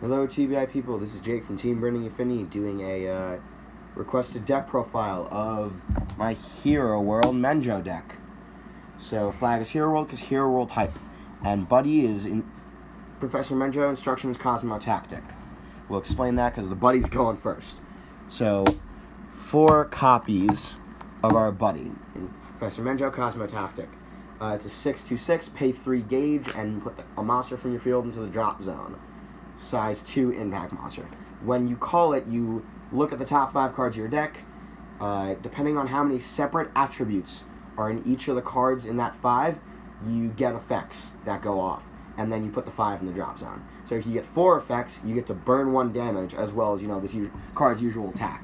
Hello TBI people, this is Jake from TeamBurningInfinitey doing a requested deck profile of my Hero World Menjo deck. So flag is Hero World because Hero World hype, and Buddy is in Professor Menjo, instructions Cosmo Tactic. We'll explain that because the Buddy's going first. So 4 copies of our Buddy in Professor Menjo, Cosmo Tactic. It's a 6/6, pay 3 gauge, and put a monster from your field into the drop zone. Size 2 impact monster. When you call it, you look at the top 5 cards of your deck. Depending on how many separate attributes are in each of the cards in that 5, you get effects that go off, and then you put the 5 in the drop zone. So if you get 4 effects, you get to burn 1 damage, as well as, this card's usual attack.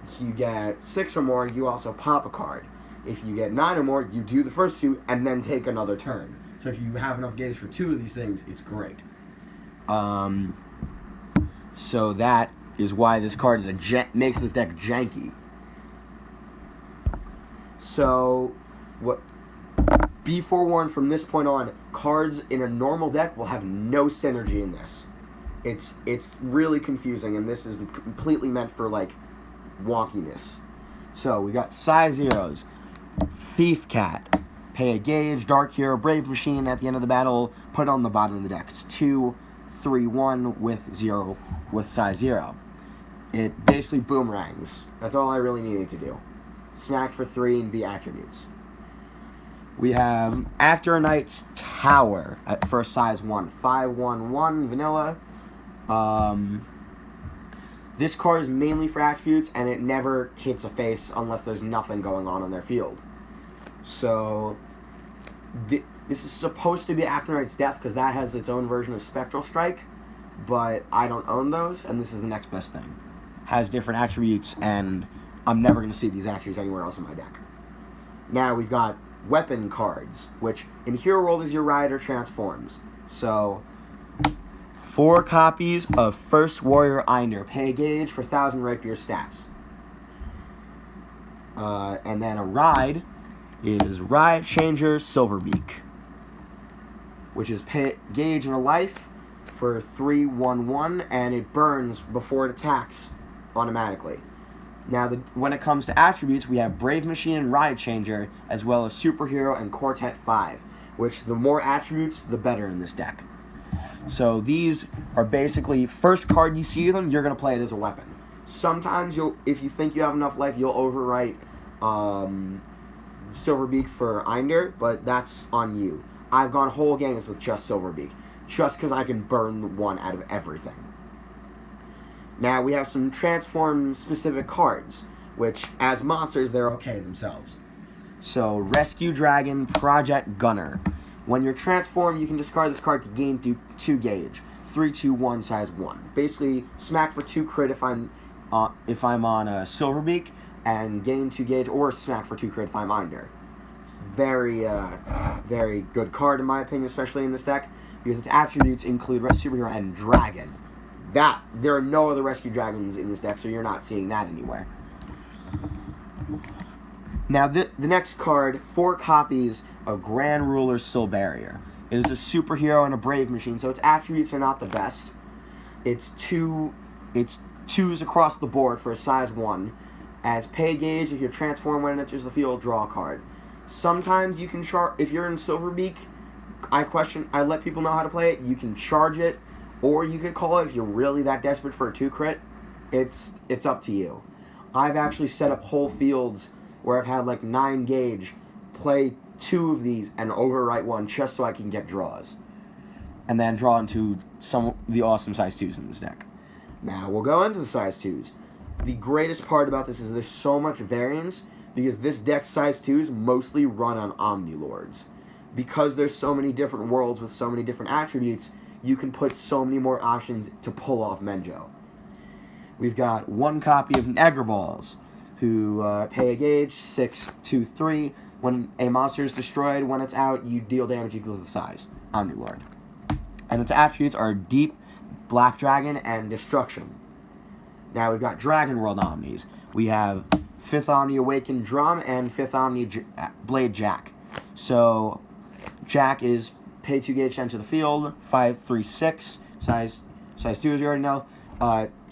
If you get 6 or more, you also pop a card. If you get 9 or more, you do the first 2 and then take another turn. So if you have enough gauge for 2 of these things, it's great. So that is why this card is makes this deck janky. So, be forewarned from this point on, cards in a normal deck will have no synergy in this. It's really confusing, and this is completely meant for, wonkiness. So, we got size zeros. Thief Cat. Pay a gauge, Dark Hero, Brave Machine at the end of the battle, put it on the bottom of the deck. It's 2/3/1 with size 0. It basically boomerangs. That's all I really needed to do. Smack for 3 and be attributes. We have Actor Knight's Tower at first size 1. 5/1/1 vanilla. This card is mainly for attributes, and it never hits a face unless there's nothing going on their field. So, this is supposed to be Actor Knight's Death because that has its own version of Spectral Strike, but I don't own those, and this is the next best thing. Has different attributes, and I'm never going to see these attributes anywhere else in my deck. Now we've got weapon cards, which in Hero World is your rider transforms. So, 4 copies of First Warrior Einder. Pay a gauge for 1,000 rapier stats. And then a ride is Ride Changer Silverbeak, which is pay gauge and a life for 3/1/1, and it burns before it attacks automatically. Now, when it comes to attributes, we have Brave Machine and Ride Changer, as well as Superhero and Quartet 5, which the more attributes, the better in this deck. So these are basically, first card you see them, you're going to play it as a weapon. Sometimes, if you think you have enough life, you'll overwrite Silverbeak for Einder, but that's on you. I've gone whole games with just Silverbeak, just because I can burn 1 out of everything. Now, we have some transform-specific cards, which, as monsters, they're okay themselves. So, Rescue Dragon, Project Gunner. When you're transformed, you can discard this card to gain 2 gauge. 3/2/1, size 1. Basically, smack for 2 crit if I'm on a Silverbeak, and gain 2 gauge, or smack for 2 crit if I'm Einder. It's very, very good card in my opinion, especially in this deck, because its attributes include Superhero and Dragon. There are no other Rescue Dragons in this deck, so you're not seeing that anywhere. Now, the next card, 4 copies of Grand Ruler Soul Barrier. It is a superhero and a Brave Machine, so its attributes are not the best. It's 2s across the board for a size 1. As pay gauge, if you're transformed when it enters the field, draw a card. Sometimes you can if you're in Silverbeak, I let people know how to play it. You can charge it, or you could call it if you're really that desperate for a 2 crit. It's up to you. I've actually set up whole fields where I've had 9 gauge, play 2 of these and overwrite 1 just so I can get draws, and then draw into some of the awesome size 2s in this deck. Now we'll go into the size 2s. The greatest part about this is there's so much variance, because this deck's size 2s mostly run on Omnilords. Because there's so many different worlds with so many different attributes, you can put so many more options to pull off Menjo. We've got 1 copy of Negerballs, who pay a gauge, 6/2/3. When a monster is destroyed, when it's out, you deal damage equal to the size. Omnilord. And its attributes are Deep, Black Dragon, and Destruction. Now we've got Dragon World Omnis. We have 5th Omni Awakened Drum and 5th Omni Blade Jack. So, Jack is pay 2 gauge to enter the field, 5/3/6, size Size 2, as you already know.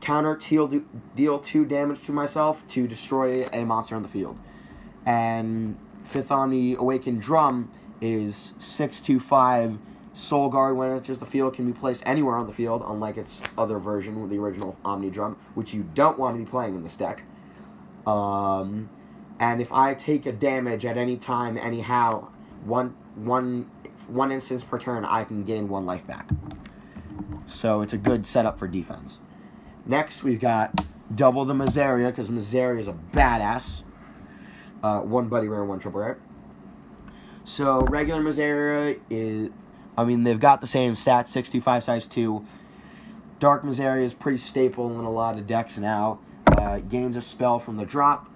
Counter, deal 2 damage to myself to destroy a monster on the field. And 5th Omni Awakened Drum is 6/5 Soul Guard. When it enters the field, can be placed anywhere on the field, unlike its other version, the original Omni Drum, which you don't want to be playing in this deck. And if I take a damage at any time, anyhow, one instance per turn, I can gain 1 life back. So it's a good setup for defense. Next, we've got double the Miseria, because Miseria is a badass. 1 Buddy Rare, 1 Triple Rare. So regular Miseria is, they've got the same stats, 65 size 2. Dark Miseria is pretty staple in a lot of decks now. Gains a spell from the drop,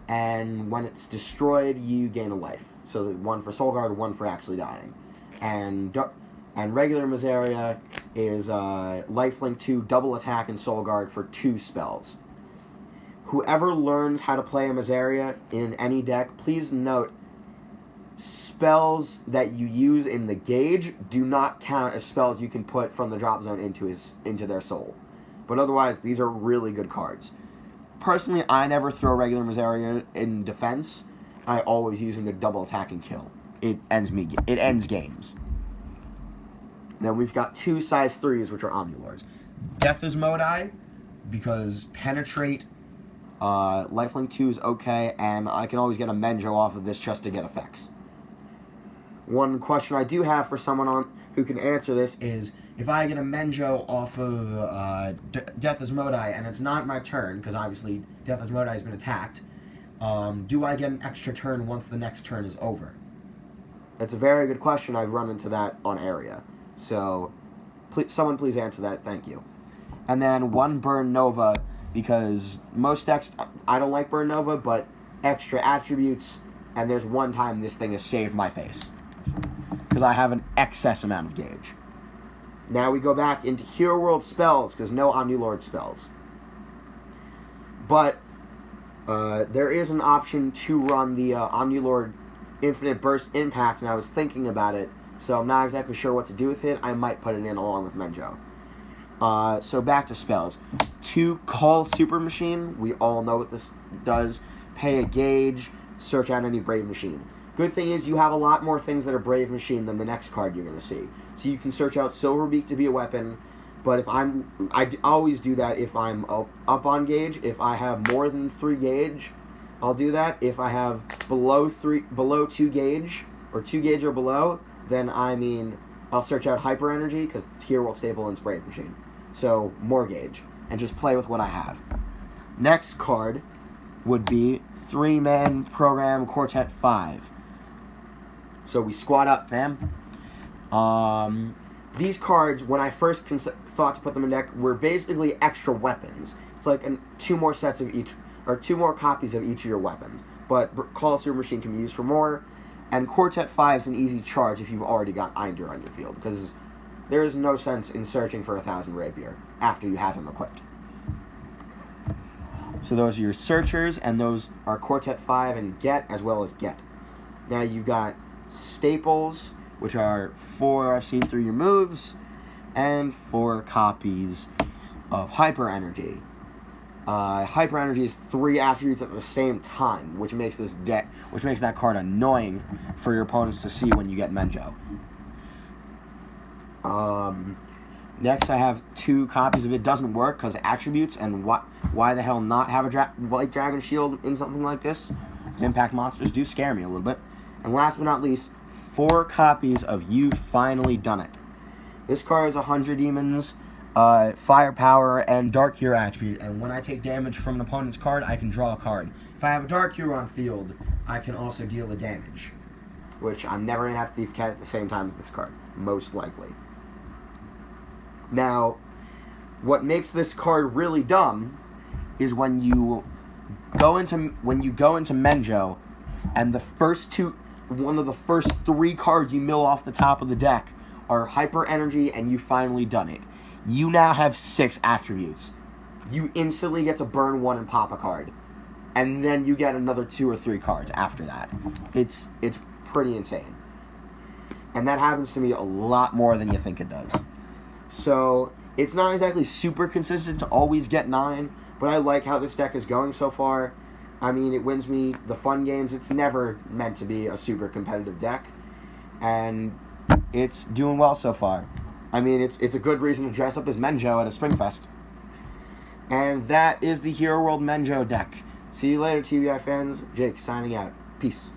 and when it's destroyed, you gain a life. So 1 for Soul Guard, 1 for actually dying. And regular Miseria is lifelink 2, double attack, and Soul Guard for 2 spells. Whoever learns how to play a Miseria in any deck, please note, spells that you use in the gauge do not count as spells you can put from the drop zone into their soul. But otherwise, these are really good cards. Personally, I never throw regular Miseria in defense. I always use him to double attack and kill. It ends games. Then we've got 2 size 3s, which are Omnilords. Death is Modi, because Penetrate, Lifelink 2 is okay, and I can always get a Menjo off of this just to get effects. One question I do have for someone who can answer this is, if I get a Menjo off of Death is Modi, and it's not my turn, because obviously Death is Modi has been attacked, do I get an extra turn once the next turn is over? That's a very good question. I've run into that on Area. So, someone please answer that. Thank you. And then 1 Burn Nova, because most decks, I don't like Burn Nova, but extra attributes, and there's one time this thing has saved my face. Because I have an excess amount of gauge. Now we go back into Hero World spells, because no Omnilord spells. But there is an option to run the Omnilord Infinite Burst Impact, and I was thinking about it, so I'm not exactly sure what to do with it. I might put it in along with Menjo. So back to spells. 2 Call Super Machine. We all know what this does. Pay a gauge, search out any Brave Machine. Good thing is you have a lot more things that are Brave Machine than the next card you're going to see. So you can search out Silverbeak to be a weapon, but if I always do that if I'm up on gauge. If I have more than 3 gauge, I'll do that. If I have below 2 gauge, or 2 gauge or below, then I'll search out Hyper Energy, because Hero World staple and it's Brave Machine. So more gauge, and just play with what I have. Next card would be 3-man program Quartet 5. So we squad up, fam. These cards, when I first thought to put them in deck, were basically extra weapons. It's like 2 more sets of each, or 2 more copies of each of your weapons. But Call Super Machine can be used for more, and Quartet 5 is an easy charge if you've already got Einder on your field, because there is no sense in searching for 1,000 Rapier after you have him equipped. So those are your searchers, and those are Quartet 5 and Get, as well as Get. Now you've got staples, which are 4 FC through your moves, and 4 copies of Hyper Energy. Hyper Energy is 3 attributes at the same time, which makes that card annoying for your opponents to see when you get Menjo. Next, I have 2 copies of It Doesn't Work, because attributes, and why the hell not have a White Dragon Shield in something like this? Because impact monsters do scare me a little bit. And last but not least, 4 copies of You Finally Done It. This card is 100 demons, firepower, and Dark Hero attribute, and when I take damage from an opponent's card, I can draw a card. If I have a Dark Hero on field, I can also deal the damage, which I'm never going to have Thief Cat at the same time as this card, most likely. Now, what makes this card really dumb is when you go into Menjo, and one of the first 3 cards you mill off the top of the deck are Hyper Energy and You Finally Done It. You now have 6 attributes. You instantly get to burn 1 and pop a card, and then you get another 2 or 3 cards after that. It's pretty insane, and that happens to me a lot more than you think it does. So It's not exactly super consistent to always get 9, but I like how this deck is going so far. I mean, it wins me the fun games. It's never meant to be a super competitive deck, and it's doing well so far. I mean, it's a good reason to dress up as Menjo at a Springfest. And that is the Hero World Menjo deck. See you later, TBI fans. Jake, signing out. Peace.